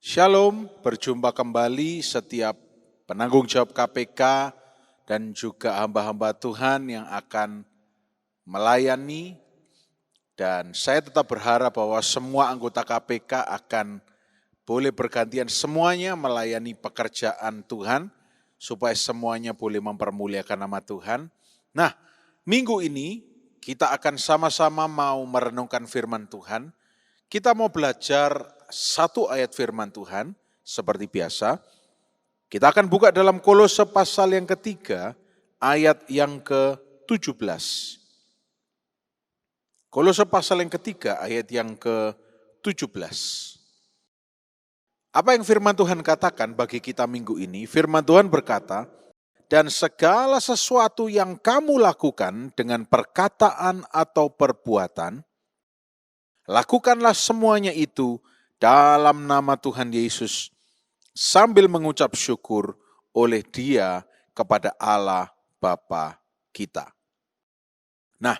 Shalom, berjumpa kembali setiap penanggung jawab KPK dan juga hamba-hamba Tuhan yang akan melayani. Dan saya tetap berharap bahwa semua anggota KPK akan boleh bergantian semuanya melayani pekerjaan Tuhan, supaya semuanya boleh mempermuliakan nama Tuhan. Nah, minggu ini kita akan sama-sama mau merenungkan firman Tuhan. Kita mau belajar satu ayat firman Tuhan, seperti biasa. Kita akan buka dalam Kolose pasal yang ketiga, ayat yang ke-17. Kolose pasal yang ketiga, ayat yang ke-17. Apa yang firman Tuhan katakan bagi kita minggu ini? Firman Tuhan berkata, dan segala sesuatu yang kamu lakukan dengan perkataan atau perbuatan, lakukanlah semuanya itu dalam nama Tuhan Yesus, sambil mengucap syukur oleh Dia kepada Allah Bapa kita. Nah,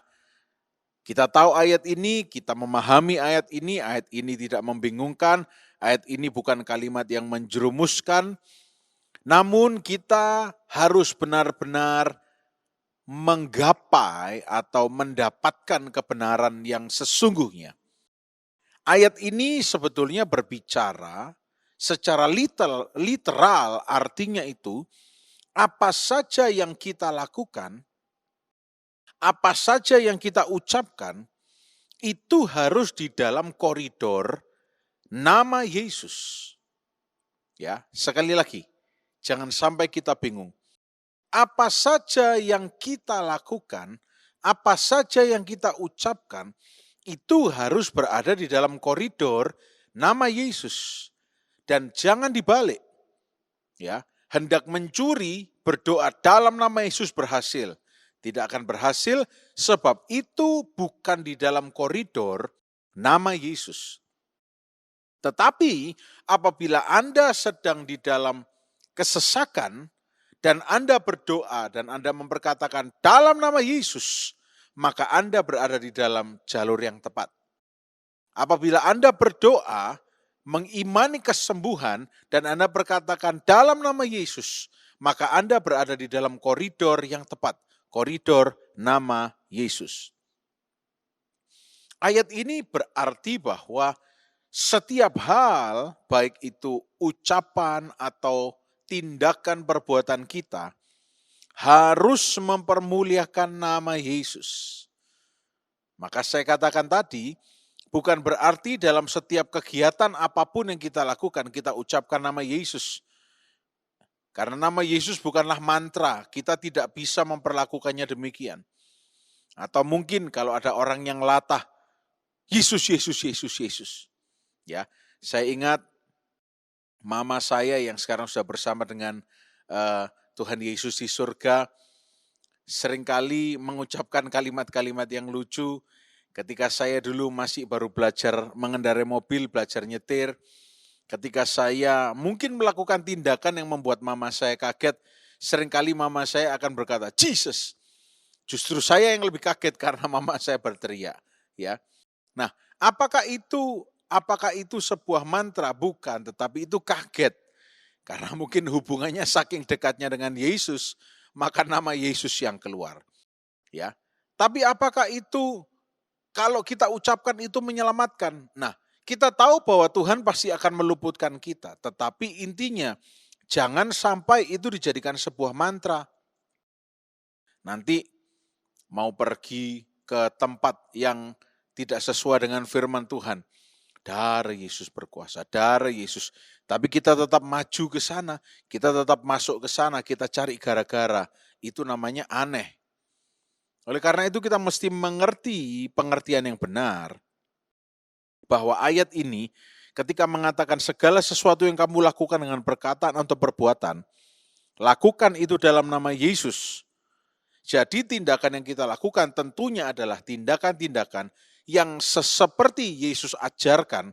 kita tahu ayat ini, kita memahami ayat ini tidak membingungkan, ayat ini bukan kalimat yang menjerumuskan, namun kita harus benar-benar menggapai atau mendapatkan kebenaran yang sesungguhnya. Ayat ini sebetulnya berbicara secara literal, artinya itu apa saja yang kita lakukan, apa saja yang kita ucapkan, itu harus di dalam koridor nama Yesus. Ya, sekali lagi, jangan sampai kita bingung. Apa saja yang kita lakukan, apa saja yang kita ucapkan, itu harus berada di dalam koridor nama Yesus. Dan jangan dibalik. Ya, hendak mencuri, berdoa dalam nama Yesus berhasil. Tidak akan berhasil sebab itu bukan di dalam koridor nama Yesus. Tetapi apabila Anda sedang di dalam kesesakan dan Anda berdoa dan Anda memperkatakan dalam nama Yesus, maka Anda berada di dalam jalur yang tepat. Apabila Anda berdoa, mengimani kesembuhan, dan Anda berkatakan dalam nama Yesus, maka Anda berada di dalam koridor yang tepat. Koridor nama Yesus. Ayat ini berarti bahwa setiap hal, baik itu ucapan atau tindakan perbuatan kita, harus mempermuliakan nama Yesus. Maka saya katakan tadi, bukan berarti dalam setiap kegiatan apapun yang kita lakukan, kita ucapkan nama Yesus. Karena nama Yesus bukanlah mantra, kita tidak bisa memperlakukannya demikian. Atau mungkin kalau ada orang yang latah, Yesus, Yesus, Yesus, Yesus. Ya, saya ingat mama saya yang sekarang sudah bersama dengan Tuhan Yesus di surga, seringkali mengucapkan kalimat-kalimat yang lucu. Ketika saya dulu masih baru belajar mengendarai mobil, belajar nyetir, ketika saya mungkin melakukan tindakan yang membuat mama saya kaget, seringkali mama saya akan berkata, Jesus. Justru saya yang lebih kaget karena mama saya berteriak. Ya. Nah, apakah itu sebuah mantra? Bukan, tetapi itu kaget. Karena mungkin hubungannya saking dekatnya dengan Yesus, maka nama Yesus yang keluar. Ya. Tapi apakah itu kalau kita ucapkan itu menyelamatkan? Nah, kita tahu bahwa Tuhan pasti akan meluputkan kita. Tetapi intinya, jangan sampai itu dijadikan sebuah mantra. Nanti mau pergi ke tempat yang tidak sesuai dengan firman Tuhan. Darah Yesus berkuasa, darah Yesus. Tapi kita tetap maju ke sana, kita tetap masuk ke sana, kita cari gara-gara. Itu namanya aneh. Oleh karena itu kita mesti mengerti pengertian yang benar. Bahwa ayat ini ketika mengatakan segala sesuatu yang kamu lakukan dengan perkataan atau perbuatan, lakukan itu dalam nama Yesus. Jadi tindakan yang kita lakukan tentunya adalah tindakan-tindakan yang seperti Yesus ajarkan,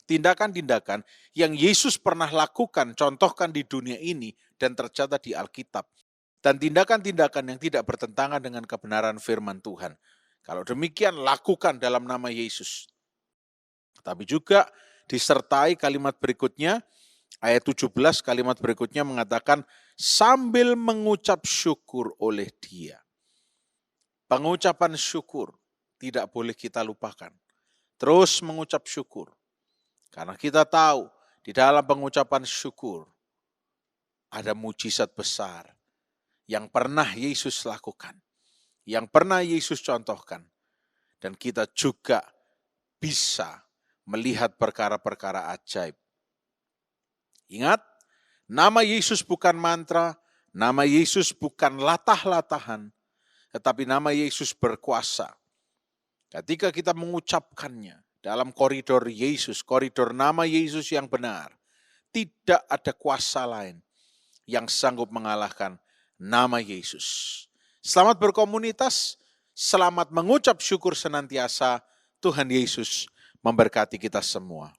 tindakan-tindakan yang Yesus pernah lakukan, contohkan di dunia ini dan tercatat di Alkitab. Dan tindakan-tindakan yang tidak bertentangan dengan kebenaran firman Tuhan. Kalau demikian, lakukan dalam nama Yesus. Tapi juga disertai kalimat berikutnya, Ayat 17 kalimat berikutnya mengatakan sambil mengucap syukur oleh Dia. Pengucapan syukur tidak boleh kita lupakan. Terus mengucap syukur. Karena kita tahu di dalam pengucapan syukur ada mujizat besar yang pernah Yesus lakukan, yang pernah Yesus contohkan. Dan kita juga bisa melihat perkara-perkara ajaib. Ingat, nama Yesus bukan mantra, nama Yesus bukan latah-latahan, tetapi nama Yesus berkuasa. Ketika kita mengucapkannya dalam koridor Yesus, koridor nama Yesus yang benar, tidak ada kuasa lain yang sanggup mengalahkan nama Yesus. Selamat berkomunitas, selamat mengucap syukur senantiasa. Tuhan Yesus memberkati kita semua.